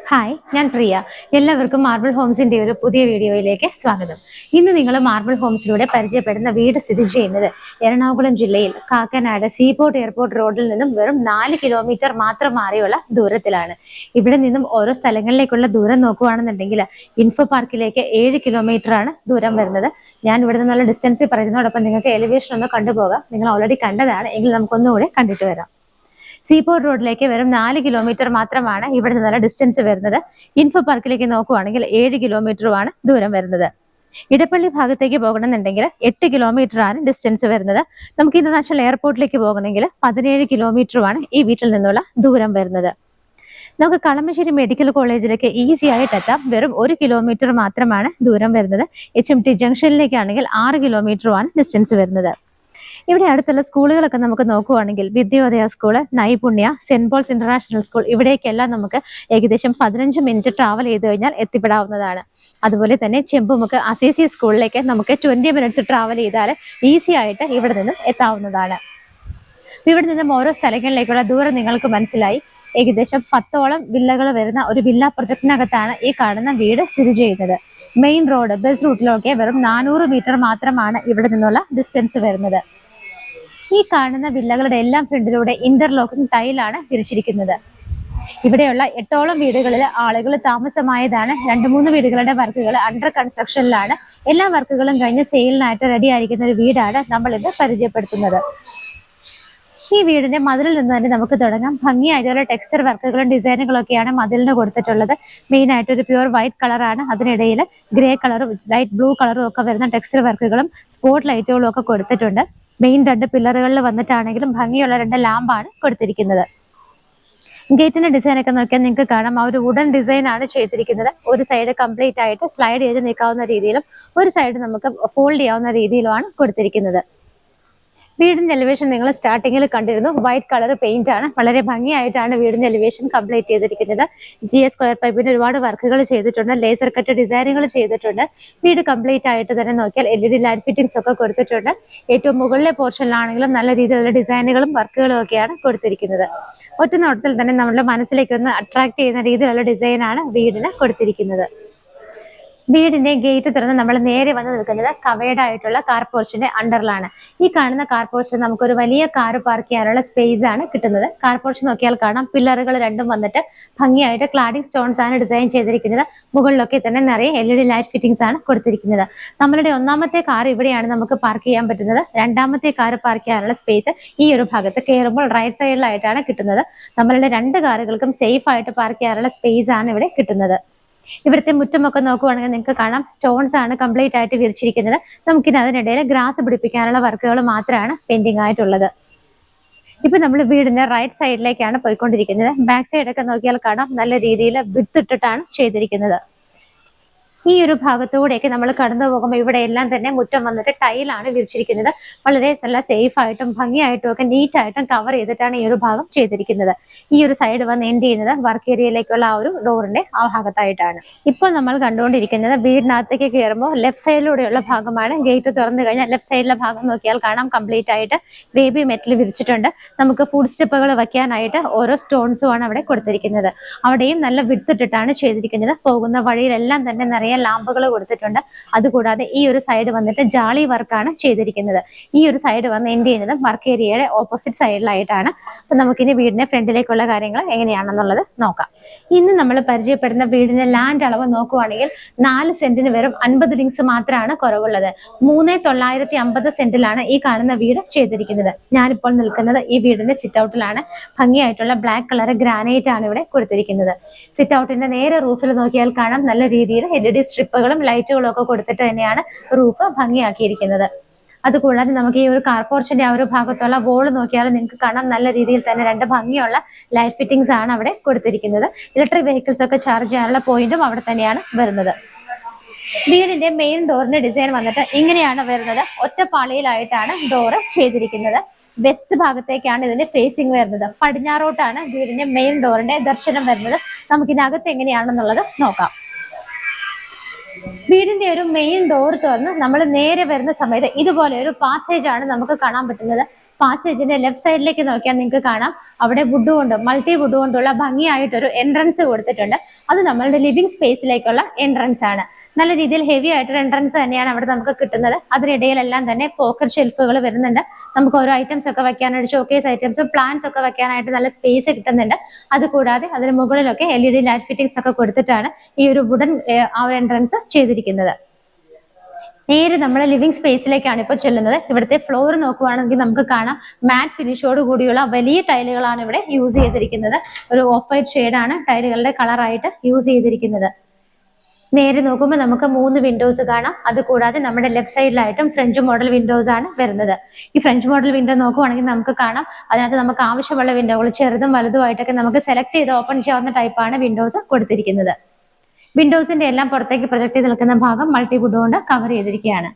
Hi, ഞാൻ പ്രിയ. എല്ലാവർക്കും marble ഹോംസിന്റെ ഒരു പുതിയ വീഡിയോയിലേക്ക് സ്വാഗതം. ഇന്ന് നിങ്ങൾ മാർബിൾ ഹോംസിലൂടെ പരിചയപ്പെടുന്ന വീട് സ്ഥിതി ചെയ്യുന്നത് എറണാകുളം ജില്ലയിൽ കാക്കനാട് സീപോർട്ട് എയർപോർട്ട് റോഡിൽ നിന്നും വെറും 4 കിലോമീറ്റർ മാത്രം മാറിയുള്ള ദൂരത്തിലാണ്. ഇവിടെ നിന്നും ഓരോ സ്ഥലങ്ങളിലേക്കുള്ള ദൂരം നോക്കുകയാണെന്നുണ്ടെങ്കിൽ ഇൻഫോ പാർക്കിലേക്ക് 7 കിലോമീറ്റർ ആണ് ദൂരം വരുന്നത്. ഞാൻ ഇവിടെ നിന്നുള്ള ഡിസ്റ്റൻസ് പറയുന്നതോടൊപ്പം നിങ്ങൾക്ക് എലിവേഷൻ ഒന്ന് കണ്ടുപോകാം. നിങ്ങൾ ഓൾറെഡി കണ്ടതാണ്, എങ്കിൽ നമുക്കൊന്നുകൂടെ കണ്ടിട്ട് വരാം. സീപോർട്ട് റോഡിലേക്ക് വെറും 4 കിലോമീറ്റർ മാത്രമാണ് ഇവിടെ നിന്നുള്ള ഡിസ്റ്റൻസ് വരുന്നത്. ഇൻഫോ പാർക്കിലേക്ക് നോക്കുവാണെങ്കിൽ 7 കിലോമീറ്ററുമാണ് ദൂരം വരുന്നത്. ഇടപ്പള്ളി ഭാഗത്തേക്ക് പോകണമെന്നുണ്ടെങ്കിൽ 8 കിലോമീറ്റർ ആണ് ഡിസ്റ്റൻസ് വരുന്നത്. നമുക്ക് ഇന്റർനാഷണൽ എയർപോർട്ടിലേക്ക് പോകണമെങ്കിൽ 17 കിലോമീറ്ററുമാണ് ഈ വീട്ടിൽ നിന്നുള്ള ദൂരം വരുന്നത്. നമുക്ക് കളമശ്ശേരി മെഡിക്കൽ കോളേജിലേക്ക് ഈസി ആയിട്ട് എത്താം. വെറും 1 കിലോമീറ്റർ മാത്രമാണ് ദൂരം വരുന്നത്. HMT ജംഗ്ഷനിലേക്കാണെങ്കിൽ 6 കിലോമീറ്ററുമാണ് ഡിസ്റ്റൻസ് വരുന്നത്. ഇവിടെ അടുത്തുള്ള സ്കൂളുകളൊക്കെ നമുക്ക് നോക്കുവാണെങ്കിൽ വിദ്യോദയ സ്കൂള്, നൈപുണ്യ, സെന്റ് പോൾസ് ഇന്റർനാഷണൽ സ്കൂൾ, ഇവിടേക്കെല്ലാം നമുക്ക് ഏകദേശം 15 മിനിറ്റ് ട്രാവൽ ചെയ്ത് കഴിഞ്ഞാൽ എത്തിപ്പെടാവുന്നതാണ്. അതുപോലെ തന്നെ ചെമ്പുമുക്ക് അസീസി സ്കൂളിലേക്ക് നമുക്ക് 20 മിനിറ്റ്സ് ട്രാവൽ ചെയ്താൽ ഈസി ആയിട്ട് ഇവിടെ നിന്ന് എത്താവുന്നതാണ്. ഇവിടെ നിന്നും ഓരോ സ്ഥലങ്ങളിലേക്കുള്ള ദൂരം നിങ്ങൾക്ക് മനസ്സിലായി. ഏകദേശം 10ഓളം വില്ലകൾ വരുന്ന ഒരു വില്ല പ്രൊജക്ടിനകത്താണ് ഈ കാണുന്ന വീട് സ്ഥിതി ചെയ്യുന്നത്. മെയിൻ റോഡ് ബസ് റൂട്ടിലൊക്കെ വെറും 400 മീറ്റർ മാത്രമാണ് ഇവിടെ നിന്നുള്ള ഡിസ്റ്റൻസ് വരുന്നത്. ഈ കാണുന്ന വില്ലകളുടെ എല്ലാം ഫ്രണ്ടിലൂടെ ഇന്റർലോക്കിംഗ് ടൈലാണ് വിരിച്ചിരിക്കുന്നത്. ഇവിടെയുള്ള 8ഓളം വീടുകളിൽ ആളുകൾ താമസമായതാണ്. 2-3 വീടുകളുടെ വർക്കുകൾ അണ്ടർ കൺസ്ട്രക്ഷനിലാണ്. എല്ലാ വർക്കുകളും കഴിഞ്ഞ് സെയിലിനായിട്ട് റെഡി ആയിരിക്കുന്ന ഒരു വീടാണ് നമ്മൾ ഇന്ന് പരിചയപ്പെടുത്തുന്നത്. ഈ വീടിന്റെ മതിലിൽ നിന്ന് തന്നെ നമുക്ക് തുടങ്ങാം. ഭംഗിയായിട്ടുള്ള ടെക്സ്ചർ വർക്കുകളും ഡിസൈനുകളൊക്കെയാണ് മതിലിന് കൊടുത്തിട്ടുള്ളത്. മെയിൻ ആയിട്ട് ഒരു പ്യൂർ വൈറ്റ് കളറാണ്, അതിനിടയിൽ ഗ്രേ കളറും ലൈറ്റ് ബ്ലൂ കളറും ഒക്കെ വരുന്ന ടെക്സ്ചർ വർക്കുകളും സ്പോട്ട് ലൈറ്റുകളും ഒക്കെ കൊടുത്തിട്ടുണ്ട്. മെയിൻ 2 പില്ലറുകളിൽ വന്നിട്ടാണെങ്കിലും ഭംഗിയുള്ള 2 ലാമ്പാണ് കൊടുത്തിരിക്കുന്നത്. ഗേറ്റിന്റെ ഡിസൈൻ ഒക്കെ നോക്കിയാൽ നിങ്ങൾക്ക് കാണാം, ആ ഒരു വുഡൻ ഡിസൈൻ ആണ് ചെയ്തിരിക്കുന്നത്. ഒരു സൈഡ് കംപ്ലീറ്റ് ആയിട്ട് സ്ലൈഡ് ചെയ്ത് നിൽക്കാവുന്ന രീതിയിലും ഒരു സൈഡ് നമുക്ക് ഫോൾഡ് ചെയ്യാവുന്ന രീതിയിലുമാണ് കൊടുത്തിരിക്കുന്നത്. വീടിന്റെ എലിവേഷൻ നിങ്ങൾ സ്റ്റാർട്ടിങ്ങിൽ കണ്ടിരുന്നു. വൈറ്റ് കളർ പെയിന്റ് ആണ്. വളരെ ഭംഗിയായിട്ടാണ് വീടിന്റെ എലിവേഷൻ കംപ്ലീറ്റ് ചെയ്തിരിക്കുന്നത്. GS സ്ക്വയർ പൈപ്പിന്റെ ഒരുപാട് വർക്കുകൾ ചെയ്തിട്ടുണ്ട്. ലേസർ കട്ട് ഡിസൈനുകൾ ചെയ്തിട്ടുണ്ട്. വീട് കംപ്ലീറ്റ് ആയിട്ട് തന്നെ നോക്കിയാൽ LED ലൈറ്റ് ഫിറ്റിംഗ്സ് ഒക്കെ കൊടുത്തിട്ടുണ്ട്. ഏറ്റവും മുകളിലെ പോർഷനിലാണെങ്കിലും നല്ല രീതിയിലുള്ള ഡിസൈനുകളും വർക്കുകളും ഒക്കെയാണ് കൊടുത്തിരിക്കുന്നത്. ഒറ്റ നോട്ടത്തിൽ തന്നെ നമ്മുടെ മനസ്സിലേക്ക് ഒന്ന് അട്രാക്ട് ചെയ്യുന്ന രീതിയിലുള്ള ഡിസൈനാണ് വീടിന് കൊടുത്തിരിക്കുന്നത്. വീടിന്റെ ഗേറ്റ് തുറന്ന് നമ്മൾ നേരെ വന്ന് നിൽക്കുന്നത് കവേർഡ് ആയിട്ടുള്ള കാർ പോർച്ചിന്റെ അണ്ടറിലാണ്. ഈ കാണുന്ന കാർ പോർച്ച് നമുക്കൊരു വലിയ കാർ പാർക്ക് ചെയ്യാനുള്ള സ്പേസ് ആണ് കിട്ടുന്നത്. കാർ പോർച്ച് നോക്കിയാൽ കാണാം, പില്ലറുകൾ രണ്ടും വന്നിട്ട് ഭംഗിയായിട്ട് ക്ലാഡിംഗ് സ്റ്റോൺസ് ആണ് ഡിസൈൻ ചെയ്തിരിക്കുന്നത്. മുകളിലൊക്കെ തന്നെ നിറയെ LED ലൈറ്റ് ഫിറ്റിംഗ്സ് ആണ് കൊടുത്തിരിക്കുന്നത്. നമ്മളുടെ ഒന്നാമത്തെ കാർ ഇവിടെയാണ് നമുക്ക് പാർക്ക് ചെയ്യാൻ പറ്റുന്നത്. രണ്ടാമത്തെ കാർ പാർക്ക് ചെയ്യാനുള്ള സ്പേസ് ഈ ഒരു ഭാഗത്ത് കയറുമ്പോൾ റൈറ്റ് സൈഡിലായിട്ടാണ് കിട്ടുന്നത്. നമ്മളുടെ 2 കാറുകൾക്കും സേഫ് ആയിട്ട് പാർക്ക് ചെയ്യാനുള്ള സ്പേസ് ആണ് ഇവിടെ കിട്ടുന്നത്. ഇവിടുത്തെ മുറ്റമൊക്കെ നോക്കുവാണെങ്കിൽ നിങ്ങൾക്ക് കാണാം, സ്റ്റോൺസ് ആണ് കംപ്ലീറ്റ് ആയിട്ട് വിരിച്ചിരിക്കുന്നത്. നമുക്കിനി അതിനിടയിൽ ഗ്രാസ് പിടിപ്പിക്കാനുള്ള വർക്കുകൾ മാത്രമാണ് പെൻഡിങ് ആയിട്ടുള്ളത്. ഇപ്പൊ നമ്മൾ വീടിന്റെ റൈറ്റ് സൈഡിലേക്കാണ് പോയിക്കൊണ്ടിരിക്കുന്നത്. ബാക്ക് സൈഡൊക്കെ നോക്കിയാൽ കാണാം, നല്ല രീതിയിൽ വിഡ്ത് ഇട്ടിട്ടാണ് ചെയ്തിരിക്കുന്നത്. ഈ ഒരു ഭാഗത്തൂടെയൊക്കെ നമ്മൾ കടന്നു പോകുമ്പോൾ ഇവിടെ എല്ലാം തന്നെ മുറ്റം വന്നിട്ട് ടൈലാണ് വിരിച്ചിരിക്കുന്നത്. വളരെ നല്ല സേഫ് ആയിട്ടും ഭംഗിയായിട്ടും ഒക്കെ നീറ്റ് ആയിട്ടും കവർ ചെയ്തിട്ടാണ് ഈ ഒരു ഭാഗം ചെയ്തിരിക്കുന്നത്. ഈ ഒരു സൈഡ് വന്ന് എൻഡ് ചെയ്യുന്നത് വർക്ക് ഏരിയയിലേക്കുള്ള ആ ഒരു ഡോറിന്റെ ആ ഭാഗത്തായിട്ടാണ്. ഇപ്പോൾ നമ്മൾ കണ്ടുകൊണ്ടിരിക്കുന്നത് വീടിനകത്തേക്ക് കയറുമ്പോൾ ലെഫ്റ്റ് സൈഡിലൂടെയുള്ള ഭാഗമാണ്. ഗേറ്റ് തുറന്നു കഴിഞ്ഞാൽ ലെഫ്റ്റ് സൈഡിലെ ഭാഗം നോക്കിയാൽ കാണാം, കംപ്ലീറ്റ് ആയിട്ട് ബേബി മെറ്റൽ വിരിച്ചിട്ടുണ്ട്. നമുക്ക് ഫുഡ് സ്റ്റെപ്പുകൾ വയ്ക്കാനായിട്ട് ഓരോ സ്റ്റോൺസും ആണ് അവിടെ കൊടുത്തിരിക്കുന്നത്. അവിടെയും നല്ല വിഡ്ത് ഇട്ടിട്ടാണ് ചെയ്തിരിക്കുന്നത്. പോകുന്ന വഴിയിലെല്ലാം തന്നെ നിറയെ ചെറിയ ലാമ്പുകൾ കൊടുത്തിട്ടുണ്ട്. അതുകൂടാതെ ഈ ഒരു സൈഡ് വന്നിട്ട് ജാളി വർക്കാണ് ചെയ്തിരിക്കുന്നത്. ഈ ഒരു സൈഡ് വന്ന് എൻഡ് ചെയ്യുന്നത് വർക്ക് ഏരിയയുടെ ഓപ്പോസിറ്റ് സൈഡിലായിട്ടാണ്. അപ്പൊ നമുക്കിനി വീടിന്റെ ഫ്രണ്ടിലേക്കുള്ള കാര്യങ്ങൾ എങ്ങനെയാണെന്നുള്ളത് നോക്കാം. ഇന്ന് നമ്മൾ പരിചയപ്പെടുന്ന വീടിന്റെ ലാൻഡ് അളവ് നോക്കുവാണെങ്കിൽ 4 സെന്റിന് വെറും 50 ലിങ്സ് മാത്രമാണ് കുറവുള്ളത്. 3,950 സെന്റിലാണ് ഈ കാണുന്ന വീട് ചെയ്തിരിക്കുന്നത്. ഞാനിപ്പോൾ നിൽക്കുന്നത് ഈ വീടിന്റെ സിറ്റ് ഔട്ടിലാണ്. ഭംഗിയായിട്ടുള്ള ബ്ലാക്ക് കളർ ഗ്രാനൈറ്റ് ആണ് ഇവിടെ കൊടുത്തിരിക്കുന്നത്. സിറ്റ് ഔട്ടിന്റെ നേരെ റൂഫിൽ നോക്കിയാൽ കാണാം നല്ല രീതിയിൽ LED സ്ട്രിപ്പുകളും ലൈറ്റുകളും ഒക്കെ കൊടുത്തിട്ട് തന്നെയാണ് റൂഫ് ഭംഗിയാക്കിയിരിക്കുന്നത്. അതുകൂടാതെ നമുക്ക് ഈ ഒരു കാർ പോർച്ചിന്റെ ആ ഒരു ഭാഗത്തുള്ള വോള് നോക്കിയാൽ നിങ്ങൾക്ക് കാണാം നല്ല രീതിയിൽ തന്നെ 2 ഭംഗിയുള്ള ലൈറ്റ് ഫിറ്റിംഗ്സ് ആണ് അവിടെ കൊടുത്തിരിക്കുന്നത്. ഇലക്ട്രിക് വെഹിക്കിൾസ് ഒക്കെ ചാർജ് ചെയ്യാനുള്ള പോയിന്റും അവിടെ തന്നെയാണ് വരുന്നത്. വീടിന്റെ മെയിൻ ഡോറിന്റെ ഡിസൈൻ വന്നിട്ട് ഇങ്ങനെയാണ് വരുന്നത്. ഒറ്റപ്പാളിയിലായിട്ടാണ് ഡോറ് ചെയ്തിരിക്കുന്നത്. വെസ്റ്റ് ഭാഗത്തേക്കാണ് ഇതിന്റെ ഫേസിംഗ് വരുന്നത്. പടിഞ്ഞാറോട്ടാണ് വീടിന്റെ മെയിൻ ഡോറിന്റെ ദർശനം വരുന്നത്. നമുക്കിതിനകത്ത് എങ്ങനെയാണെന്നുള്ളത് നോക്കാം. വീടിന്റെ ഒരു മെയിൻ ഡോർ തുറന്ന് നമ്മൾ നേരെ വരുന്ന സമയത്ത് ഇതുപോലെ ഒരു പാസേജ് ആണ് നമുക്ക് കാണാൻ പറ്റുന്നത്. പാസേജിന്റെ ലെഫ്റ്റ് സൈഡിലേക്ക് നോക്കിയാൽ നിങ്ങൾക്ക് കാണാം അവിടെ വുഡ് കൊണ്ട് മൾട്ടി വുഡ് കൊണ്ടുള്ള ഭംഗിയായിട്ടൊരു എൻട്രൻസ് കൊടുത്തിട്ടുണ്ട്. അത് നമ്മളുടെ ലിവിംഗ് സ്പേസിലേക്കുള്ള എൻട്രൻസ് ആണ്. നല്ല രീതിയിൽ ഹെവി ആയിട്ടൊരു എൻട്രൻസ് തന്നെയാണ് അവിടെ നമുക്ക് കിട്ടുന്നത്. അതിനിടയിലെല്ലാം തന്നെ പോക്കറ്റ് ഷെൽഫുകൾ വരുന്നുണ്ട്. നമുക്ക് ഓരോ ഐറ്റംസ് ഒക്കെ വെക്കാനായിട്ട് ഷോക്കേസ് ഐറ്റംസ് പ്ലാന്റ്സ് ഒക്കെ വെക്കാനായിട്ട് നല്ല സ്പേസ് കിട്ടുന്നുണ്ട്. അതുകൂടാതെ അതിന് മുകളിലൊക്കെ LED ലൈറ്റ് ഫിറ്റിംഗ്സ് ഒക്കെ കൊടുത്തിട്ടാണ് ഈ ഒരു വുഡൻ ആ ഒരു എൻട്രൻസ് ചെയ്തിരിക്കുന്നത്. നേരെ നമ്മൾ ലിവിംഗ് സ്പേസിലേക്കാണ് ഇപ്പോൾ ചെല്ലുന്നത്. ഇവിടുത്തെ ഫ്ലോർ നോക്കുവാണെങ്കിൽ നമുക്ക് കാണാം മാറ്റ് ഫിനിഷോട് കൂടിയുള്ള വലിയ ടൈലുകളാണ് ഇവിടെ യൂസ് ചെയ്തിരിക്കുന്നത്. ഒരു ഓഫ് വൈറ്റ് ഷെയ്ഡാണ് ടൈലുകളുടെ കളറായിട്ട് യൂസ് ചെയ്തിരിക്കുന്നത്. നേരെ നോക്കുമ്പോൾ നമുക്ക് 3 വിൻഡോസ് കാണാം. അതുകൂടാതെ നമ്മുടെ ലെഫ്റ്റ് സൈഡിലായിട്ടും ഫ്രഞ്ച് മോഡൽ വിൻഡോസ് ആണ് വരുന്നത്. ഈ ഫ്രഞ്ച് മോഡൽ വിൻഡോ നോക്കുവാണെങ്കിൽ നമുക്ക് കാണാം അതിനകത്ത് നമുക്ക് ആവശ്യമുള്ള വിൻഡോകൾ ചെറുതും വലുതുമായിട്ടൊക്കെ നമുക്ക് സെലക്ട് ചെയ്ത് ഓപ്പൺ ചെയ്യാവുന്ന ടൈപ്പാണ് വിൻഡോസ് കൊടുത്തിരിക്കുന്നത്. വിൻഡോസിന്റെ എല്ലാം പുറത്തേക്ക് പ്രൊജക്ട് ചെയ്ത് നിൽക്കുന്ന ഭാഗം മൾട്ടിവുഡ് കൊണ്ട് കവർ ചെയ്തിരിക്കുകയാണ്.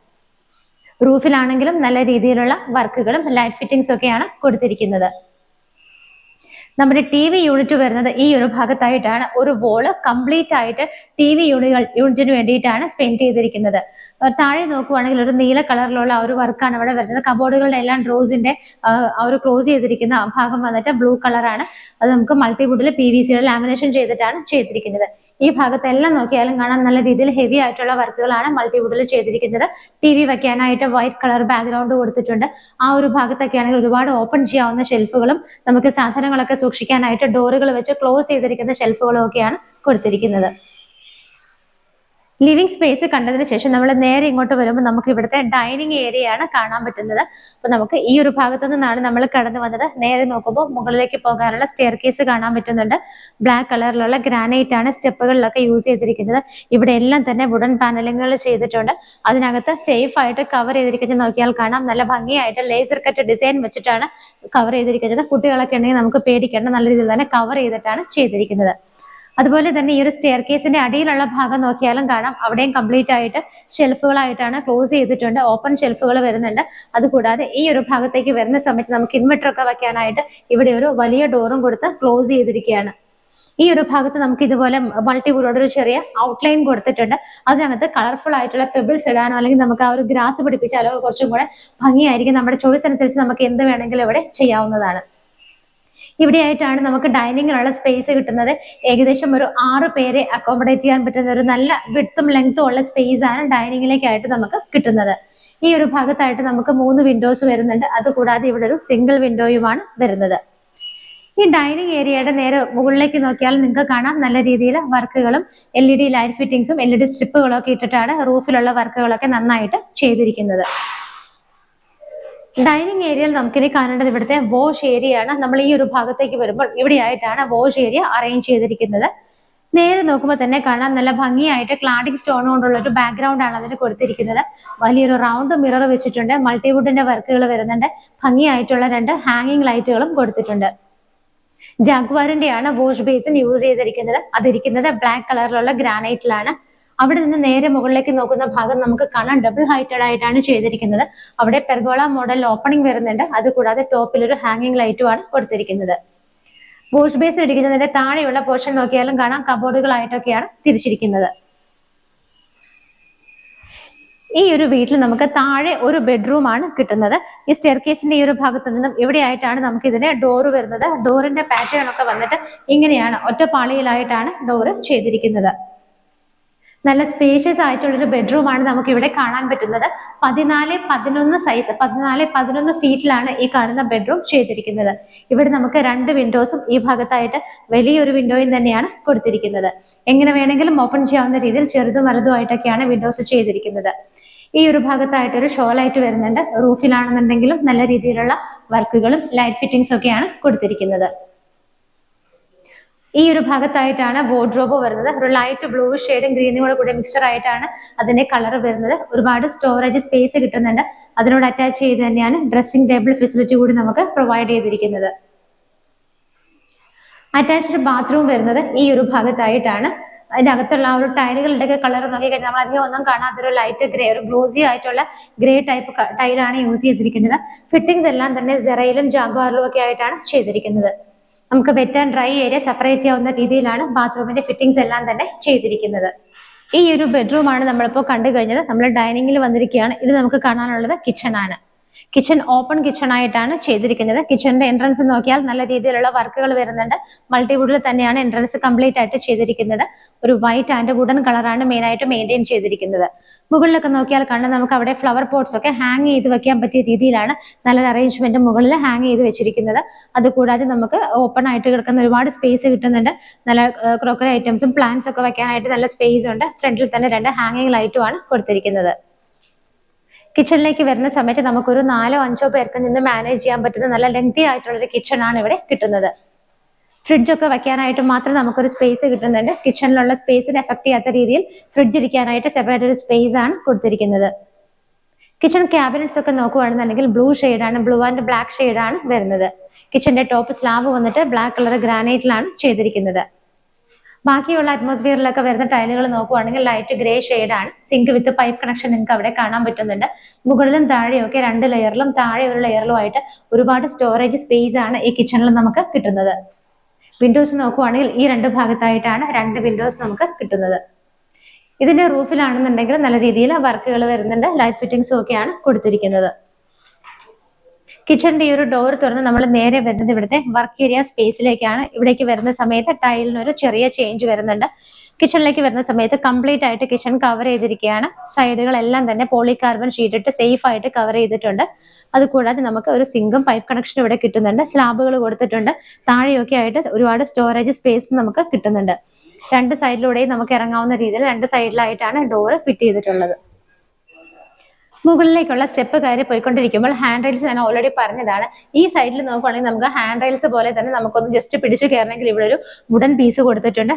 റൂഫിലാണെങ്കിലും നല്ല രീതിയിലുള്ള വർക്കുകളും ലൈറ്റ് ഫിറ്റിംഗ്സും ഒക്കെയാണ് കൊടുത്തിരിക്കുന്നത്. നമ്മുടെ TV യൂണിറ്റ് വരുന്നത് ഈ ഒരു ഭാഗത്തായിട്ടാണ്. ഒരു വോള് കംപ്ലീറ്റ് ആയിട്ട് TV യൂണിറ്റിന് വേണ്ടിയിട്ടാണ് സ്പെൻഡ് ചെയ്തിരിക്കുന്നത്. താഴെ നോക്കുവാണെങ്കിൽ ഒരു നീല കളറിലുള്ള ഒരു വർക്കാണ് അവിടെ വരുന്നത്. കബോർഡുകളുടെ എല്ലാം ഡ്രോസിന്റെ ആ ഒരു ക്ലോസ് ചെയ്തിരിക്കുന്ന ഭാഗം വന്നിട്ട് ബ്ലൂ കളറാണ്. അത് നമുക്ക് മൾട്ടിവുഡിൽ PVC ലാമിനേഷൻ ചെയ്തിട്ടാണ് ചെയ്തിരിക്കുന്നത്. ഈ ഭാഗത്തെല്ലാം നോക്കിയാലും കാണാൻ നല്ല രീതിയിൽ ഹെവി ആയിട്ടുള്ള വർക്കുകളാണ് മൾട്ടിവുഡിൽ ചെയ്തിരിക്കുന്നത്. TV വെക്കാനായിട്ട് വൈറ്റ് കളർ ബാക്ക്ഗ്രൗണ്ട് കൊടുത്തിട്ടുണ്ട്. ആ ഒരു ഭാഗത്തൊക്കെ ആണെങ്കിൽ ഒരുപാട് ഓപ്പൺ ചെയ്യാവുന്ന ഷെൽഫുകളും നമുക്ക് സാധനങ്ങളൊക്കെ സൂക്ഷിക്കാനായിട്ട് ഡോറുകൾ വെച്ച് ക്ലോസ് ചെയ്തിരിക്കുന്ന ഷെൽഫുകളും ഒക്കെയാണ് കൊടുത്തിരിക്കുന്നത്. ലിവിംഗ് സ്പേസ് കണ്ടതിന് ശേഷം നമ്മൾ നേരെ ഇങ്ങോട്ട് വരുമ്പോൾ നമുക്ക് ഇവിടുത്തെ ഡൈനിങ് ഏരിയയാണ് കാണാൻ പറ്റുന്നത്. അപ്പൊ നമുക്ക് ഈ ഒരു ഭാഗത്തു നിന്നാണ് നമ്മൾ കടന്നു വന്നത്. നേരെ നോക്കുമ്പോൾ മുകളിലേക്ക് പോകാനുള്ള സ്റ്റെയർ കേസ് കാണാൻ പറ്റുന്നുണ്ട്. ബ്ലാക്ക് കളറിലുള്ള ഗ്രാനൈറ്റ് ആണ് സ്റ്റെപ്പുകളിലൊക്കെ യൂസ് ചെയ്തിരിക്കുന്നത്. ഇവിടെ എല്ലാം തന്നെ വുഡൻ പാനലിങ്ങുകൾ ചെയ്തിട്ടുണ്ട്. അതിനകത്ത് സേഫ് ആയിട്ട് കവർ ചെയ്തിരിക്കുന്നത് നോക്കിയാൽ കാണാം നല്ല ഭംഗിയായിട്ട് ലേസർ കട്ട് ഡിസൈൻ വെച്ചിട്ടാണ് കവർ ചെയ്തിരിക്കുന്നത്. കുട്ടികളൊക്കെ ഉണ്ടെങ്കിൽ നമുക്ക് പേടിക്കേണ്ട, നല്ല രീതിയിൽ തന്നെ കവർ ചെയ്തിട്ടാണ് ചെയ്തിരിക്കുന്നത്. അതുപോലെ തന്നെ ഈ ഒരു സ്റ്റെയർ കേസിന്റെ അടിയിലുള്ള ഭാഗം നോക്കിയാലും കാണാം അവിടെയും കംപ്ലീറ്റ് ആയിട്ട് ഷെൽഫുകളായിട്ടാണ് ക്ലോസ് ചെയ്തിട്ടുണ്ട്. ഓപ്പൺ ഷെൽഫുകൾ വരുന്നുണ്ട്. അതുകൂടാതെ ഈ ഒരു ഭാഗത്തേക്ക് വരുന്ന സമയത്ത് നമുക്ക് ഇൻവെർട്ടർ ഒക്കെ വെക്കാനായിട്ട് ഇവിടെ ഒരു വലിയ ഡോറും കൊടുത്ത് ക്ലോസ് ചെയ്തിരിക്കുകയാണ്. ഈ ഒരു ഭാഗത്ത് നമുക്ക് ഇതുപോലെ മൾട്ടിവുഡോട് ഒരു ചെറിയ ഔട്ട്ലൈൻ കൊടുത്തിട്ടുണ്ട്. അതിനകത്ത് കളർഫുൾ ആയിട്ടുള്ള പെബിൾസ് ഇടാനോ അല്ലെങ്കിൽ നമുക്ക് ആ ഒരു ഗ്രാസ് പിടിപ്പിച്ചാലോ കുറച്ചും കൂടെ ഭംഗിയായിരിക്കും. നമ്മുടെ ചോയ്സ് അനുസരിച്ച് നമുക്ക് എന്ത് വേണമെങ്കിലും ഇവിടെ ചെയ്യാവുന്നതാണ്. ഇവിടെയായിട്ടാണ് നമുക്ക് ഡൈനിങ്ങിനുള്ള സ്പേസ് കിട്ടുന്നത്. ഏകദേശം ഒരു 6 പേരെ അക്കോമഡേറ്റ് ചെയ്യാൻ പറ്റുന്ന ഒരു നല്ല വിഡ്ത്തും ലെങ്ത്തും ഉള്ള സ്പേസ് ആണ് ഡൈനിങ്ങിലേക്കായിട്ട് നമുക്ക് കിട്ടുന്നത്. ഈ ഒരു ഭാഗത്തായിട്ട് നമുക്ക് 3 വിൻഡോസ് വരുന്നുണ്ട്. അതുകൂടാതെ ഇവിടെ ഒരു സിംഗിൾ വിൻഡോയുമാണ് വരുന്നത്. ഈ ഡൈനിങ് ഏരിയയുടെ നേരെ മുകളിലേക്ക് നോക്കിയാൽ നിങ്ങൾക്ക് കാണാം നല്ല രീതിയിൽ വർക്കുകളും LED ലൈറ്റ് ഫിറ്റിംഗ്സും LED സ്ട്രിപ്പുകളും ഒക്കെ ഇട്ടിട്ടാണ് റൂഫിലുള്ള വർക്കുകളൊക്കെ നന്നായിട്ട് ചെയ്തിരിക്കുന്നത്. ഡൈനിങ് ഏരിയയിൽ നമുക്കിനി കാണേണ്ടത് ഇവിടുത്തെ വാഷ് ഏരിയ ആണ്. നമ്മൾ ഈ ഒരു ഭാഗത്തേക്ക് വരുമ്പോൾ ഇവിടെയായിട്ടാണ് വാഷ് ഏരിയ അറേഞ്ച് ചെയ്തിരിക്കുന്നത്. നേരെ നോക്കുമ്പോൾ തന്നെ കാണാൻ നല്ല ഭംഗിയായിട്ട് ക്ലാഡിംഗ് സ്റ്റോൺ കൊണ്ടുള്ള ഒരു ബാക്ക്ഗ്രൗണ്ട് ആണ് അതിന് കൊടുത്തിരിക്കുന്നത്. വലിയൊരു റൗണ്ട് മിറർ വെച്ചിട്ടുണ്ട്. മൾട്ടിവുഡിന്റെ വർക്കുകൾ വരുന്നുണ്ട്. ഭംഗിയായിട്ടുള്ള 2 ഹാങ്ങിങ് ലൈറ്റുകളും കൊടുത്തിട്ടുണ്ട്. ജാഗ്വാറിന്റെയാണ് വാഷ് ബേസിൻ യൂസ് ചെയ്തിരിക്കുന്നത്. അതിരിക്കുന്നത് ബ്ലാക്ക് കളറിലുള്ള ഗ്രാനൈറ്റിലാണ്. അവിടെ നിന്ന് നേരെ മുകളിലേക്ക് നോക്കുന്ന ഭാഗം നമുക്ക് കാണാൻ ഡബിൾ ഹൈറ്റഡ് ആയിട്ടാണ് ചെയ്തിരിക്കുന്നത്. അവിടെ പെർഗോള മോഡൽ ഓപ്പണിംഗ് വരുന്നുണ്ട്. അതുകൂടാതെ ടോപ്പിൽ ഒരു ഹാങ്ങിങ് ലൈറ്റുമാണ് കൊടുത്തിരിക്കുന്നത്. വാഷ് ബേസിൻ ഇരിക്കുന്നതിന്റെ താഴെയുള്ള പോർഷൻ നോക്കിയാലും കാണാം കബോർഡുകളായിട്ടൊക്കെയാണ് തിരിച്ചിരിക്കുന്നത്. ഈ ഒരു വീട്ടിൽ നമുക്ക് താഴെ ഒരു ബെഡ്റൂം ആണ് കിട്ടുന്നത്. ഈ സ്റ്റെയർ കേസിന്റെ ഈ ഒരു ഭാഗത്ത് നിന്നും ഇവിടെയായിട്ടാണ് നമുക്ക് ഇതിന് ഡോറ് വരുന്നത്. ഡോറിന്റെ പാറ്റേൺ ഒക്കെ വന്നിട്ട് ഇങ്ങനെയാണ്, ഒറ്റപ്പാളിയിലായിട്ടാണ് ഡോറ് ചെയ്തിരിക്കുന്നത്. നല്ല സ്പേഷ്യസ് ആയിട്ടുള്ളൊരു ബെഡ്റൂമാണ് നമുക്ക് ഇവിടെ കാണാൻ പറ്റുന്നത്. 14-11 സൈസ്, 14-11 ഫീറ്റിലാണ് ഈ കാണുന്ന ബെഡ്റൂം ചെയ്തിരിക്കുന്നത്. ഇവിടെ നമുക്ക് 2 വിൻഡോസും ഈ ഭാഗത്തായിട്ട് വലിയൊരു വിൻഡോയും തന്നെയാണ് കൊടുത്തിരിക്കുന്നത്. എങ്ങനെ വേണമെങ്കിലും ഓപ്പൺ ചെയ്യാവുന്ന രീതിയിൽ ചെറുതും വലുതുമായിട്ടൊക്കെയാണ് വിൻഡോസ് ചെയ്തിരിക്കുന്നത്. ഈ ഒരു ഭാഗത്തായിട്ട് ഒരു ഷോ ലൈറ്റ് വരുന്നുണ്ട്. റൂഫിലാണെന്നുണ്ടെങ്കിലും നല്ല രീതിയിലുള്ള വർക്കുകളും ലൈറ്റ് ഫിറ്റിംഗ്സും ഒക്കെയാണ് കൊടുത്തിരിക്കുന്നത്. ഈ ഒരു ഭാഗത്തായിട്ടാണ് വാർഡ്രോബ് വരുന്നത്. ഒരു ലൈറ്റ് ബ്ലൂ ഷെയ്ഡും ഗ്രീനും കൂടെ മിക്സ്ചർ ആയിട്ടാണ് അതിന്റെ കളർ വരുന്നത്. ഒരുപാട് സ്റ്റോറേജ് സ്പേസ് കിട്ടുന്നുണ്ട്. അതിനോട് അറ്റാച്ച് ചെയ്ത് തന്നെയാണ് ഡ്രസ്സിംഗ് ടേബിൾ ഫെസിലിറ്റി കൂടി നമുക്ക് പ്രൊവൈഡ് ചെയ്തിരിക്കുന്നത്. അറ്റാച്ച്ഡ് ബാത്റൂം വരുന്നത് ഈ ഒരു ഭാഗത്തായിട്ടാണ്. അതിന്റെ അകത്തുള്ള ആ ഒരു ടൈലുകളുടെ ഒക്കെ കളർ നോക്കി കഴിഞ്ഞാൽ നമ്മൾ അധികം ഒന്നും കാണാത്തൊരു ലൈറ്റ് ഗ്രേ, ഒരു ഗ്ലോസി ആയിട്ടുള്ള ഗ്രേ ടൈപ്പ് ടൈലാണ് യൂസ് ചെയ്തിരിക്കുന്നത്. ഫിറ്റിംഗ്സ് എല്ലാം തന്നെ സെറയിലും ജാഗ്വാറിലും ഒക്കെ ആയിട്ടാണ് ചെയ്തിരിക്കുന്നത്. നമുക്ക് wet and dry area separate ചെയ്യാവുന്ന രീതിയിലാണ് ബാത്റൂമിന്റെ ഫിറ്റിംഗ്സ് എല്ലാം തന്നെ ചെയ്തിരിക്കുന്നത്. ഈ ഒരു ബെഡ്റൂം ആണ് നമ്മളിപ്പോൾ കണ്ടു കഴിഞ്ഞത്. നമ്മൾ ഡൈനിങ്ങിൽ വന്നിരിക്കുകയാണ്. ഇത് നമുക്ക് കാണാനുള്ളത് കിച്ചൺ ആണ്. കിച്ചൺ ഓപ്പൺ കിച്ചൺ ആയിട്ടാണ് ചെയ്തിരിക്കുന്നത്. കിച്ചണിന്റെ എൻട്രൻസ് നോക്കിയാൽ നല്ല രീതിയിലുള്ള വർക്കുകൾ വരുന്നുണ്ട്. മൾട്ടിവുഡിൽ തന്നെയാണ് എൻട്രൻസ് കംപ്ലീറ്റ് ആയിട്ട് ചെയ്തിരിക്കുന്നത്. ഒരു വൈറ്റ് ആൻഡ് വുഡൻ കളറാണ് മെയിൻ ആയിട്ട് മെയിൻറ്റെയിൻ ചെയ്തിരിക്കുന്നത്. മുകളിലൊക്കെ നോക്കിയാൽ കാണാം നമുക്ക് അവിടെ ഫ്ലവർ പോട്ട്സ് ഒക്കെ ഹാങ് ചെയ്ത് വെക്കാൻ പറ്റിയ രീതിയിലാണ് നല്ലൊരു അറേഞ്ച്മെന്റ് മുകളിൽ ഹാങ് ചെയ്ത് വെച്ചിരിക്കുന്നത്. അതുകൂടാതെ നമുക്ക് ഓപ്പൺ ആയിട്ട് കിടക്കുന്ന ഒരുപാട് സ്പേസ് കിട്ടുന്നുണ്ട്. നല്ല ക്രോക്കറി ഐറ്റംസും പ്ലാന്റ്സ് ഒക്കെ വെക്കാനായിട്ട് നല്ല സ്പേസ് ഉണ്ട്. ഫ്രണ്ടിൽ തന്നെ 2 ഹാങ്ങിങ് ലൈറ്റും ആണ് കൊടുത്തിരിക്കുന്നത്. കിച്ചണിലേക്ക് വരുന്ന സമയത്ത് നമുക്കൊരു 4-5 പേർക്ക് നിന്ന് മാനേജ് ചെയ്യാൻ പറ്റുന്ന നല്ല ലെങ്തി ആയിട്ടുള്ളൊരു കിച്ചൺ ആണ് ഇവിടെ കിട്ടുന്നത്. ഫ്രിഡ്ജൊക്കെ വെക്കാനായിട്ട് മാത്രം നമുക്കൊരു സ്പേസ് കിട്ടുന്നുണ്ട്. കിച്ചണിലുള്ള സ്പേസിന് എഫക്ട് ചെയ്യാത്ത രീതിയിൽ ഫ്രിഡ്ജ് ഇരിക്കാനായിട്ട് സെപ്പറേറ്റ് ഒരു സ്പേസ് ആണ് കൊടുത്തിരിക്കുന്നത്. കിച്ചൺ ക്യാബിനറ്റ്സ് ഒക്കെ നോക്കുകയാണെന്നുണ്ടെങ്കിൽ ബ്ലൂ ഷെയ്ഡാണ്, ബ്ലൂ ആൻഡ് ബ്ലാക്ക് ഷെയ്ഡാണ് വരുന്നത്. കിച്ചന്റെ ടോപ്പ് സ്ലാബ് വന്നിട്ട് ബ്ലാക്ക് കളർ ഗ്രാനൈറ്റിലാണ് ചെയ്തിരിക്കുന്നത്. ബാക്കിയുള്ള അറ്റ്മോസ്ഫിയറിലൊക്കെ വരുന്ന ടൈലുകൾ നോക്കുവാണെങ്കിൽ ലൈറ്റ് ഗ്രേ ഷെയ്ഡാണ്. സിങ്ക് വിത്ത് പൈപ്പ് കണക്ഷൻ നിങ്ങൾക്ക് അവിടെ കാണാൻ പറ്റുന്നുണ്ട്. മുകളിലും താഴെയും ഒക്കെ 2 ലെയറിലും താഴെ ഒരു ലെയറിലും ആയിട്ട് ഒരുപാട് സ്റ്റോറേജ് സ്പേസ് ആണ് ഈ കിച്ചണിൽ നമുക്ക് കിട്ടുന്നത്. വിൻഡോസ് നോക്കുവാണെങ്കിൽ ഈ 2 ഭാഗത്തായിട്ടാണ് 2 വിൻഡോസ് നമുക്ക് കിട്ടുന്നത്. ഇതിന്റെ റൂഫിലാണെന്നുണ്ടെങ്കിൽ നല്ല രീതിയിൽ വർക്കുകൾ വരുന്നുണ്ട്. ലൈറ്റ് ഫിറ്റിംഗ്സും ഒക്കെയാണ് കൊടുത്തിരിക്കുന്നത്. കിച്ചണിന്റെ ഈ ഒരു ഡോർ തുറന്ന് നമ്മൾ നേരെ വരുന്നത് ഇവിടുത്തെ വർക്ക് ഏരിയ സ്പേസിലേക്കാണ്. ഇവിടേക്ക് വരുന്ന സമയത്ത് ടൈലിന് ഒരു ചെറിയ ചേഞ്ച് വരുന്നുണ്ട്. കിച്ചണിലേക്ക് വരുന്ന സമയത്ത് കംപ്ലീറ്റ് ആയിട്ട് കിച്ചൺ കവർ ചെയ്തിരിക്കുകയാണ്. സൈഡുകളെല്ലാം തന്നെ പോളികാർബൺ ഷീറ്റ് ഇട്ട് സേഫ് ആയിട്ട് കവർ ചെയ്തിട്ടുണ്ട്. അതുകൂടാതെ നമുക്ക് ഒരു സിങ്കും പൈപ്പ് കണക്ഷനും ഇവിടെ കിട്ടുന്നുണ്ട്. സ്ലാബുകൾ കൊടുത്തിട്ടുണ്ട്. താഴെയൊക്കെ ആയിട്ട് ഒരുപാട് സ്റ്റോറേജ് സ്പേസ് നമുക്ക് കിട്ടുന്നുണ്ട്. 2 സൈഡിലൂടെയും നമുക്ക് ഇറങ്ങാവുന്ന രീതിയിൽ 2 സൈഡിലായിട്ടാണ് ഡോർ ഫിറ്റ് ചെയ്തിട്ടുള്ളത്. മുകളിലേക്കുള്ള സ്റ്റെപ്പ് കയറി പോയിക്കൊണ്ടിരിക്കുമ്പോൾ ഹാൻഡ് റെയിൽസ് ഞാൻ ഓൾറെഡി പറഞ്ഞതാണ്. ഈ സൈഡിൽ നോക്കുകയാണെങ്കിൽ നമുക്ക് ഹാൻഡ് റെയിൽസ് പോലെ തന്നെ നമുക്കൊന്ന് ജസ്റ്റ് പിടിച്ച് കയറണമെങ്കിൽ ഇവിടെ ഒരു വുഡൻ പീസ് കൊടുത്തിട്ടുണ്ട്.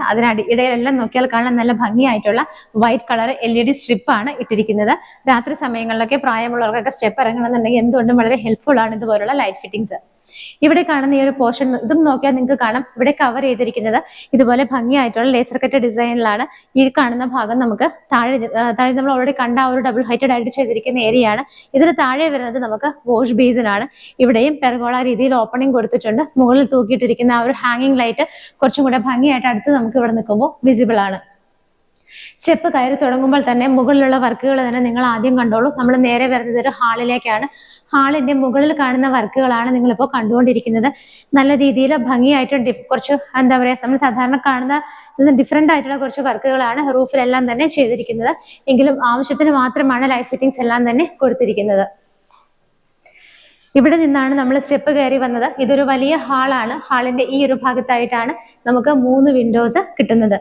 ഇടയിലെല്ലാം നോക്കിയാൽ കാണാൻ നല്ല ഭംഗിയായിട്ടുള്ള വൈറ്റ് കളർ LED സ്ട്രിപ്പാണ് ഇട്ടിരിക്കുന്നത്. രാത്രി സമയങ്ങളിലൊക്കെ പ്രായമുള്ളവർക്കൊക്കെ സ്റ്റെപ്പ് ഇറങ്ങണമെന്നുണ്ടെങ്കിൽ എന്തുകൊണ്ടും വളരെ ഹെൽപ്ഫുൾ ആണ് ഇതുപോലുള്ള ലൈറ്റ് ഫിറ്റിംഗ്സ്. ഇവിടെ കാണുന്ന ഈ ഒരു പോർഷൻ ഇതും നോക്കിയാൽ നിങ്ങൾക്ക് കാണാം ഇവിടെ കവർ ചെയ്തിരിക്കുന്നത് ഇതുപോലെ ഭംഗിയായിട്ടുള്ള ലേസർ കട്ട് ഡിസൈനിലാണ്. ഈ കാണുന്ന ഭാഗം നമുക്ക് താഴെ നമ്മൾ ഓൾറെഡി കണ്ട ഒരു ഡബിൾ ഹൈറ്റഡ് ആയിട്ട് ചെയ്തിരിക്കുന്ന ഏരിയയാണ്. ഇതിന് താഴെ വരുന്നത് നമുക്ക് വാഷ് ബേസിനാണ്. ഇവിടെയും പെർഗോള രീതിയിൽ ഓപ്പണിംഗ് കൊടുത്തിട്ടുണ്ട്. മുകളിൽ തൂക്കിയിട്ടിരിക്കുന്ന ആ ഒരു ഹാങ്ങിങ് ലൈറ്റ് കുറച്ചും കൂടെ ഭംഗിയായിട്ട് അടുത്ത് നമുക്ക് ഇവിടെ നിൽക്കുമ്പോൾ വിസിബിൾ ആണ്. സ്റ്റെപ്പ് കയറി തുടങ്ങുമ്പോൾ തന്നെ മുകളിലുള്ള വർക്കുകൾ തന്നെ നിങ്ങൾ ആദ്യം കണ്ടോളൂ. നമ്മൾ നേരെ വരുന്നത് ഒരു ഹാളിലേക്കാണ്. ഹാളിന്റെ മുകളിൽ കാണുന്ന വർക്കുകളാണ് നിങ്ങളിപ്പോൾ കണ്ടുകൊണ്ടിരിക്കുന്നത്. നല്ല രീതിയിൽ ഭംഗിയായിട്ടും കുറച്ച് എന്താ പറയുക, നമ്മൾ സാധാരണ കാണുന്ന ഡിഫറെന്റ് ആയിട്ടുള്ള കുറച്ച് വർക്കുകളാണ് റൂഫിലെല്ലാം തന്നെ ചെയ്തിരിക്കുന്നത്. എങ്കിലും ആവശ്യത്തിന് മാത്രമാണ് ലൈറ്റ് ഫിറ്റിംഗ്സ് എല്ലാം തന്നെ കൊടുത്തിരിക്കുന്നത്. ഇവിടെ നിന്നാണ് നമ്മൾ സ്റ്റെപ്പ് കയറി വന്നത്. ഇതൊരു വലിയ ഹാളാണ്. ഹാളിന്റെ ഈ ഒരു ഭാഗത്തായിട്ടാണ് നമുക്ക് 3 വിൻഡോസ് കിട്ടുന്നത്.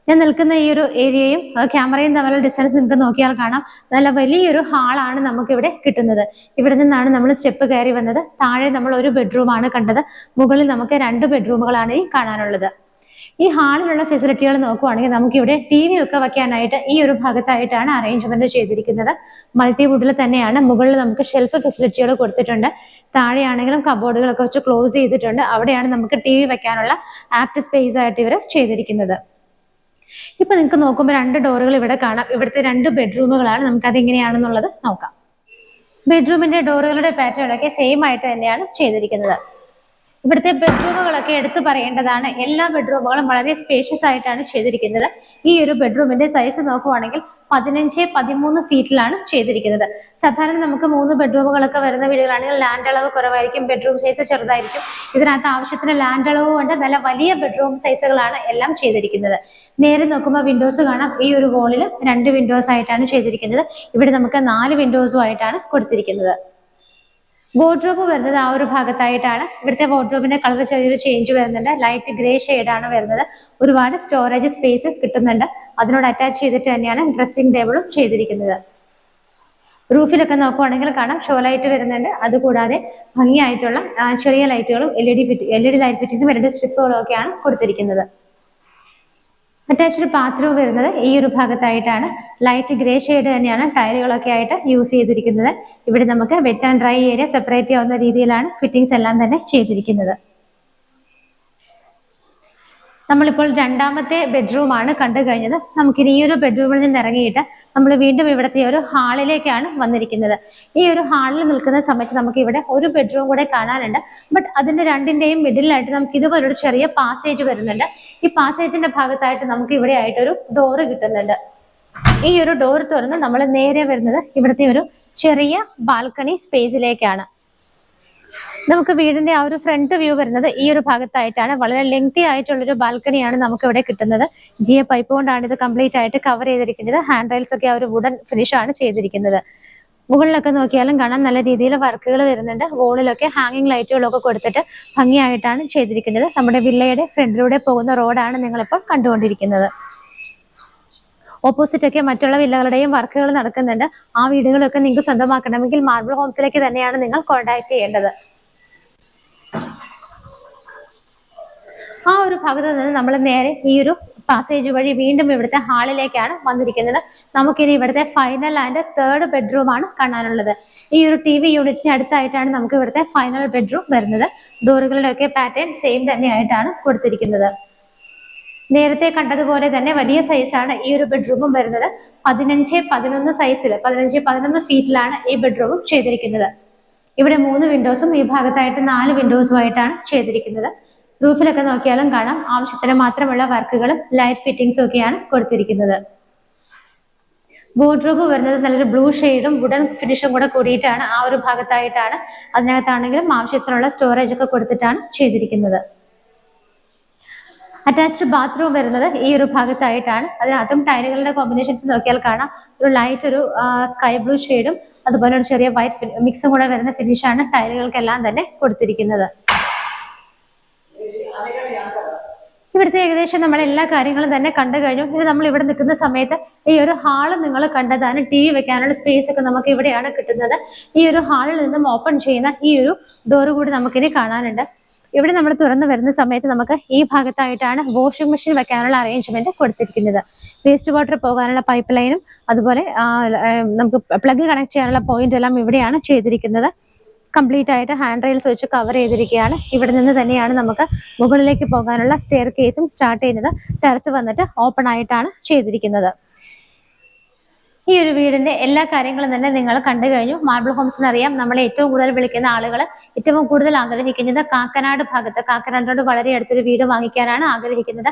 ഞാൻ നിൽക്കുന്ന ഈ ഒരു ഏരിയയും ക്യാമറയും തമ്മിലുള്ള ഡിസ്റ്റൻസ് നിങ്ങൾക്ക് നോക്കിയാൽ കാണാം. നല്ല വലിയൊരു ഹാളാണ് നമുക്ക് ഇവിടെ കിട്ടുന്നത്. ഇവിടെ നിന്നാണ് നമ്മൾ സ്റ്റെപ്പ് കയറി വന്നത്. താഴെ നമ്മൾ ഒരു ബെഡ്റൂമാണ് കണ്ടത്. മുകളിൽ നമുക്ക് 2 ബെഡ്റൂമുകളാണ് ഈ കാണാനുള്ളത്. ഈ ഹാളിലുള്ള ഫെസിലിറ്റികൾ നോക്കുവാണെങ്കിൽ നമുക്ക് ഇവിടെ TV ഒക്കെ വെക്കാനായിട്ട് ഈ ഒരു ഭാഗത്തായിട്ടാണ് അറേഞ്ച്മെന്റ് ചെയ്തിരിക്കുന്നത്. മൾട്ടിവുഡിൽ തന്നെയാണ്. മുകളിൽ നമുക്ക് ഷെൽഫ് ഫെസിലിറ്റികൾ കൊടുത്തിട്ടുണ്ട്. താഴെയാണെങ്കിലും കബോർഡുകളൊക്കെ വെച്ച് ക്ലോസ് ചെയ്തിട്ടുണ്ട്. അവിടെയാണ് നമുക്ക് TV വെക്കാനുള്ള ആപ്റ്റ് സ്പേസ് ആയിട്ട് ഇവർ ചെയ്തിരിക്കുന്നത്. ഇപ്പൊ നിങ്ങൾക്ക് നോക്കുമ്പോൾ 2 ഡോറുകൾ ഇവിടെ കാണാം. ഇവിടുത്തെ 2 ബെഡ്റൂമുകളാണ്. നമുക്ക് അതെങ്ങനെയാണെന്നുള്ളത് നോക്കാം. ബെഡ്റൂമിന്റെ ഡോറുകളുടെ പാറ്റേൺ ഒക്കെ സെയിം ആയിട്ട് തന്നെയാണ് ചെയ്തിരിക്കുന്നത്. ഇവിടുത്തെ ബെഡ്റൂമുകളൊക്കെ എടുത്തു പറയേണ്ടതാണ്. എല്ലാ ബെഡ്റൂമുകളും വളരെ സ്പേഷ്യസ് ആയിട്ടാണ് ചെയ്തിരിക്കുന്നത്. ഈ ഒരു ബെഡ്റൂമിന്റെ സൈസ് നോക്കുവാണെങ്കിൽ 15-13 ഫീറ്റിലാണ് ചെയ്തിരിക്കുന്നത്. സാധാരണ നമുക്ക് 3 ബെഡ്റൂമുകളൊക്കെ വരുന്ന വീടുകളാണെങ്കിൽ ലാൻഡ് അളവ് കുറവായിരിക്കും, ബെഡ്റൂം സൈസ് ചെറുതായിരിക്കും. ഇതിനകത്ത് ആവശ്യത്തിന് ലാൻഡ് അളവ് കൊണ്ട് നല്ല വലിയ ബെഡ്റൂം സൈസുകളാണ് എല്ലാം ചെയ്തിരിക്കുന്നത്. നേരെ നോക്കുമ്പോൾ വിൻഡോസ് കാണാം. ഈ ഒരു വോളിൽ 2 വിൻഡോസ് ആയിട്ടാണ് ചെയ്തിരിക്കുന്നത്. ഇവിടെ നമുക്ക് 4 വിൻഡോസും ആയിട്ടാണ് കൊടുത്തിരിക്കുന്നത്. വാർഡ്രോബ് വരുന്നത് ആ ഒരു ഭാഗത്തായിട്ടാണ്. ഇവിടുത്തെ വാർഡ്രോബിന്റെ കളർ ചെറിയൊരു ചേഞ്ച് വരുന്നുണ്ട്. ലൈറ്റ് ഗ്രേ ഷെയ്ഡാണ് വരുന്നത്. ഒരുപാട് സ്റ്റോറേജ് സ്പേസ് കിട്ടുന്നുണ്ട്. അതിനോട് അറ്റാച്ച് ചെയ്തിട്ട് തന്നെയാണ് ഡ്രസ്സിംഗ് ടേബിളും ചെയ്തിരിക്കുന്നത്. റൂഫിലൊക്കെ നോക്കുവാണെങ്കിൽ കാണാം ഷോ ലൈറ്റ് വരുന്നുണ്ട്. അതുകൂടാതെ ഭംഗിയായിട്ടുള്ള ചെറിയ ലൈറ്റുകളും LED ലൈറ്റ് ഫിറ്റിംഗ്സും 2 സ്ട്രിപ്പുകളും ഒക്കെയാണ് കൊടുത്തിരിക്കുന്നത്. അറ്റാച്ച്ഡ് ബാത്റൂം വരുന്നത് ഈ ഒരു ഭാഗത്തായിട്ടാണ്. ലൈറ്റ് ഗ്രേ ഷെയ്ഡ് തന്നെയാണ് ടൈലുകളൊക്കെ ആയിട്ട് യൂസ് ചെയ്തിരിക്കുന്നത്. ഇവിടെ നമുക്ക് wet and dry area separate ചെയ്യാവുന്ന രീതിയിലാണ് ഫിറ്റിംഗ്സ് എല്ലാം തന്നെ ചെയ്തിരിക്കുന്നത്. നമ്മളിപ്പോൾ രണ്ടാമത്തെ ബെഡ്റൂം ആണ് കണ്ടു കഴിഞ്ഞത്. നമുക്കിനി ഈ ഒരു ബെഡ്റൂമിൽ നിന്ന് ഇറങ്ങിയിട്ട് നമ്മൾ വീണ്ടും ഇവിടുത്തെ ഒരു ഹാളിലേക്കാണ് വന്നിരിക്കുന്നത്. ഈ ഒരു ഹാളിൽ നിൽക്കുന്ന സമയത്ത് നമുക്ക് ഇവിടെ ഒരു ബെഡ്റൂം കൂടെ കാണാനുണ്ട്. ബട്ട് അതിന്റെ രണ്ടിന്റെയും മിഡിലായിട്ട് നമുക്ക് ഇതുപോലൊരു ചെറിയ പാസേജ് വരുന്നുണ്ട്. ഈ പാസേജിന്റെ ഭാഗത്തായിട്ട് നമുക്ക് ഇവിടെ ആയിട്ടൊരു ഡോറ് കിട്ടുന്നുണ്ട്. ഈ ഒരു ഡോർ തുറന്ന് നമ്മൾ നേരെ വരുന്നത് ഇവിടുത്തെ ഒരു ചെറിയ ബാൽക്കണി സ്പേസിലേക്കാണ്. നമുക്ക് വീടിന്റെ ആ ഒരു ഫ്രണ്ട് വ്യൂ വരുന്നത് ഈ ഒരു ഭാഗത്തായിട്ടാണ്. വളരെ ലെങ്തി ആയിട്ടുള്ളൊരു ബാൽക്കണിയാണ് നമുക്ക് ഇവിടെ കിട്ടുന്നത്. ജിയ പൈപ്പ് കൊണ്ടാണ് ഇത് കംപ്ലീറ്റ് ആയിട്ട് കവർ ചെയ്തിരിക്കുന്നത്. ഹാൻഡ് റൈൽസ് ഒക്കെ ആ ഒരു വുഡൻ ഫിനിഷ് ആണ് ചെയ്തിരിക്കുന്നത്. മുകളിലൊക്കെ നോക്കിയാലും കാണാൻ നല്ല രീതിയിൽ വർക്കുകൾ വരുന്നുണ്ട്. വോളിലൊക്കെ ഹാങ്ങിങ് ലൈറ്റുകളൊക്കെ കൊടുത്തിട്ട് ഭംഗിയായിട്ടാണ് ചെയ്തിരിക്കുന്നത്. നമ്മുടെ വില്ലയുടെ ഫ്രണ്ടിലൂടെ പോകുന്ന റോഡാണ് നിങ്ങളിപ്പോൾ കണ്ടുകൊണ്ടിരിക്കുന്നത്. ഓപ്പോസിറ്റ് ഒക്കെ മറ്റുള്ള വില്ലകളുടെയും വർക്കുകൾ നടക്കുന്നുണ്ട്. ആ വീടുകളൊക്കെ നിങ്ങൾക്ക് സ്വന്തമാക്കണമെങ്കിൽ മാർബിൾ ഹോംസിലേക്ക് തന്നെയാണ് നിങ്ങൾ കോൺടാക്ട് ചെയ്യേണ്ടത്. ആ ഒരു ഭാഗത്ത് നിന്ന് നമ്മൾ നേരെ ഈ ഒരു പാസേജ് വഴി വീണ്ടും ഇവിടുത്തെ ഹാളിലേക്കാണ് വന്നിരിക്കുന്നത്. നമുക്കിനി ഇവിടുത്തെ ഫൈനൽ ആൻഡ് തേർഡ് ബെഡ്റൂം ആണ് കാണാനുള്ളത്. ഈ ഒരു TV യൂണിറ്റിന് അടുത്തായിട്ടാണ് നമുക്ക് ഇവിടുത്തെ ഫൈനൽ ബെഡ്റൂം വരുന്നത്. ഡോറുകളുടെ ഒക്കെ പാറ്റേൺ സെയിം തന്നെയായിട്ടാണ് കൊടുത്തിരിക്കുന്നത്. നേരത്തെ കണ്ടതുപോലെ തന്നെ വലിയ സൈസാണ് ഈ ഒരു ബെഡ്റൂമും വരുന്നത്. 15-11 സൈസിൽ 15-11 ഫീറ്റിലാണ് ഈ ബെഡ്റൂമും ചെയ്തിരിക്കുന്നത്. ഇവിടെ 3 വിൻഡോസും ഈ ഭാഗത്തായിട്ട് 4 വിൻഡോസും ആയിട്ടാണ് ചെയ്തിരിക്കുന്നത്. റൂഫിലൊക്കെ നോക്കിയാലും കാണാം ആവശ്യത്തിന് മാത്രമുള്ള വർക്കുകളും ലൈറ്റ് ഫിറ്റിംഗ്സും ഒക്കെയാണ് കൊടുത്തിരിക്കുന്നത്. വാർഡ്രോബ് വരുന്നത് നല്ലൊരു ബ്ലൂ ഷെയ്ഡും വുഡൻ ഫിനിഷും കൂടെ കൂടിയിട്ടാണ് ആ ഒരു ഭാഗത്തായിട്ടാണ്. അതിനകത്താണെങ്കിലും ആവശ്യത്തിനുള്ള സ്റ്റോറേജ് ഒക്കെ കൊടുത്തിട്ടാണ് ചെയ്തിരിക്കുന്നത്. അറ്റാച്ച്ഡ് ബാത്റൂം വരുന്നത് ഈ ഒരു ഭാഗത്തായിട്ടാണ്. അതിനകത്തും ടൈലുകളുടെ കോമ്പിനേഷൻസ് നോക്കിയാൽ കാണാം ഒരു ലൈറ്റ് ഒരു സ്കൈ ബ്ലൂ ഷെയ്ഡും അതുപോലെ ഒരു ചെറിയ വൈറ്റ് മിക്സും കൂടെ വരുന്ന ഫിനിഷാണ് ടൈലുകൾക്കെല്ലാം തന്നെ കൊടുത്തിരിക്കുന്നത്. ഇവിടുത്തെ ഏകദേശം നമ്മൾ എല്ലാ കാര്യങ്ങളും തന്നെ കണ്ടു കഴിഞ്ഞു. ഇനി നമ്മൾ ഇവിടെ നിൽക്കുന്ന സമയത്ത് ഈ ഒരു ഹാള് നിങ്ങൾ കണ്ടതാണ്. TV വെക്കാനുള്ള സ്പേസ് ഒക്കെ നമുക്ക് ഇവിടെയാണ് കിട്ടുന്നത്. ഈ ഒരു ഹാളിൽ നിന്നും ഓപ്പൺ ചെയ്യുന്ന ഈ ഒരു ഡോറ് കൂടി നമുക്കിനി കാണാനുണ്ട്. ഇവിടെ നമ്മൾ തുറന്നു വരുന്ന സമയത്ത് നമുക്ക് ഈ ഭാഗത്തായിട്ടാണ് വാഷിംഗ് മെഷീൻ വെക്കാനുള്ള അറേഞ്ച്മെന്റ് കൊടുത്തിരിക്കുന്നത്. വേസ്റ്റ് വാട്ടർ പോകാനുള്ള പൈപ്പ് ലൈനും അതുപോലെ നമുക്ക് പ്ലഗ് കണക്ട് ചെയ്യാനുള്ള പോയിന്റ് എല്ലാം ഇവിടെയാണ് ചെയ്തിരിക്കുന്നത്. കംപ്ലീറ്റ് ആയിട്ട് ഹാൻഡ് റെയിൽസ് വെച്ച് കവർ ചെയ്തിരിക്കുകയാണ്. ഇവിടെ നിന്ന് തന്നെയാണ് നമുക്ക് മുകളിലേക്ക് പോകാനുള്ള സ്റ്റെയർ കേസും സ്റ്റാർട്ട് ചെയ്യുന്നത്. ടെറസ് വന്നിട്ട് ഓപ്പൺ ആയിട്ടാണ് ചെയ്തിരിക്കുന്നത്. ഈ ഒരു വീടിന്റെ എല്ലാ കാര്യങ്ങളും തന്നെ നിങ്ങൾ കണ്ടു കഴിഞ്ഞു. മാർബിൾ ഹോംസിന് അറിയാം നമ്മളെ ഏറ്റവും കൂടുതൽ വിളിക്കുന്ന ആളുകൾ ഏറ്റവും കൂടുതൽ ആഗ്രഹിക്കുന്നത് കാക്കനാട് ഭാഗത്ത്, കാക്കനാടിനോട് വളരെ അടുത്തൊരു വീട് വാങ്ങിക്കാനാണ് ആഗ്രഹിക്കുന്നത്.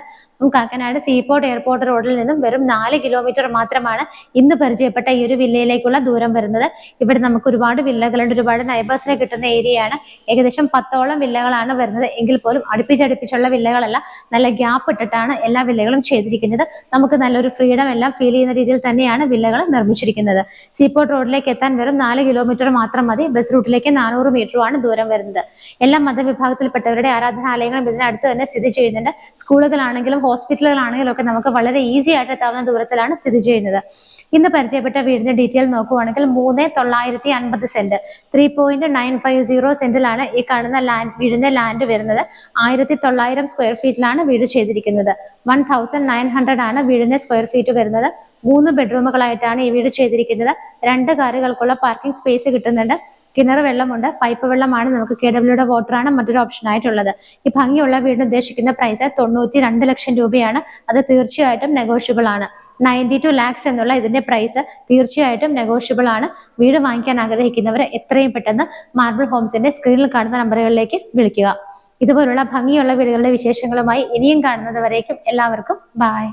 കാക്കനാട് സീപോർട്ട് എയർപോർട്ട് റോഡിൽ നിന്നും വെറും 4 കിലോമീറ്റർ മാത്രമാണ് ഇന്ന് പരിചയപ്പെട്ട ഈ ഒരു വില്ലയിലേക്കുള്ള ദൂരം വരുന്നത്. ഇവിടെ നമുക്ക് ഒരുപാട് വില്ലകളുണ്ട്, ഒരുപാട് നൈബേഴ്സിനെ കിട്ടുന്ന ഏരിയയാണ്. ഏകദേശം 10ഓളം വില്ലകളാണ് വരുന്നത്. എങ്കിൽ പോലും അടുപ്പിച്ചടുപ്പിച്ചുള്ള വില്ലകളല്ല, നല്ല ഗ്യാപ്പ് ഇട്ടിട്ടാണ് എല്ലാ വില്ലകളും ചെയ്തിരിക്കുന്നത്. നമുക്ക് നല്ലൊരു ഫ്രീഡം എല്ലാം ഫീൽ ചെയ്യുന്ന രീതിയിൽ തന്നെയാണ് വില്ലകൾ നിർമ്മിച്ചിരിക്കുന്നത്. സീപോർട്ട് റോഡിലേക്ക് എത്താൻ വെറും 4 കിലോമീറ്റർ മാത്രം മതി. ബസ് റൂട്ടിലേക്ക് 400 മീറ്ററുമാണ് ദൂരം വരുന്നത്. എല്ലാ മതവിഭാഗത്തിൽപ്പെട്ടവരുടെ ആരാധനാലയങ്ങളും ഇതിനടുത്ത് തന്നെ സ്ഥിതി ചെയ്യുന്നുണ്ട്. സ്കൂളുകളാണെങ്കിലും ഹോസ്പിറ്റലുകളാണെങ്കിലും ഒക്കെ നമുക്ക് വളരെ ഈസി ആയിട്ട് എത്താവുന്ന ദൂരത്തിലാണ് സ്ഥിതി ചെയ്യുന്നത്. ഇന്ന് പരിചയപ്പെട്ട വീടിന്റെ ഡീറ്റെയിൽ നോക്കുവാണെങ്കിൽ 3,950 സെന്റ് 3.950 സെന്റിലാണ് ഈ കാണുന്ന വീടിന്റെ ലാൻഡ് വരുന്നത്. 1,900 സ്ക്വയർ ഫീറ്റിലാണ് വീട് ചെയ്തിരിക്കുന്നത്. 1,900 ആണ് വീടിന്റെ സ്ക്വയർ ഫീറ്റ് വരുന്നത്. 3 ബെഡ്റൂമുകളായിട്ടാണ് ഈ വീട് ചെയ്തിരിക്കുന്നത്. 2 കാറുകൾക്കുള്ള പാർക്കിംഗ് സ്പേസ് കിട്ടുന്നുണ്ട്. കിണർ വെള്ളമുണ്ട്. പൈപ്പ് വെള്ളമാണ്. നമുക്ക് KWയുടെ വാട്ടറാണ് മറ്റൊരു ഓപ്ഷൻ ആയിട്ടുള്ളത്. ഈ ഭംഗിയുള്ള വീടിന് ഉദ്ദേശിക്കുന്ന പ്രൈസ് 92 ലക്ഷം രൂപയാണ്. അത് തീർച്ചയായിട്ടും നെഗോഷ്യബിൾ ആണ്. 92 lakhs എന്നുള്ള ഇതിന്റെ പ്രൈസ് തീർച്ചയായിട്ടും നെഗോഷ്യബിൾ ആണ്. വീട് വാങ്ങിക്കാൻ ആഗ്രഹിക്കുന്നവർ എത്രയും പെട്ടെന്ന് മാർബിൾ ഹോംസിന്റെ സ്ക്രീനിൽ കാണുന്ന നമ്പറുകളിലേക്ക് വിളിക്കുക. ഇതുപോലുള്ള ഭംഗിയുള്ള വീടുകളുടെ വിശേഷങ്ങളുമായി ഇനിയും കാണുന്നത് വരേക്കും എല്ലാവർക്കും ബൈ.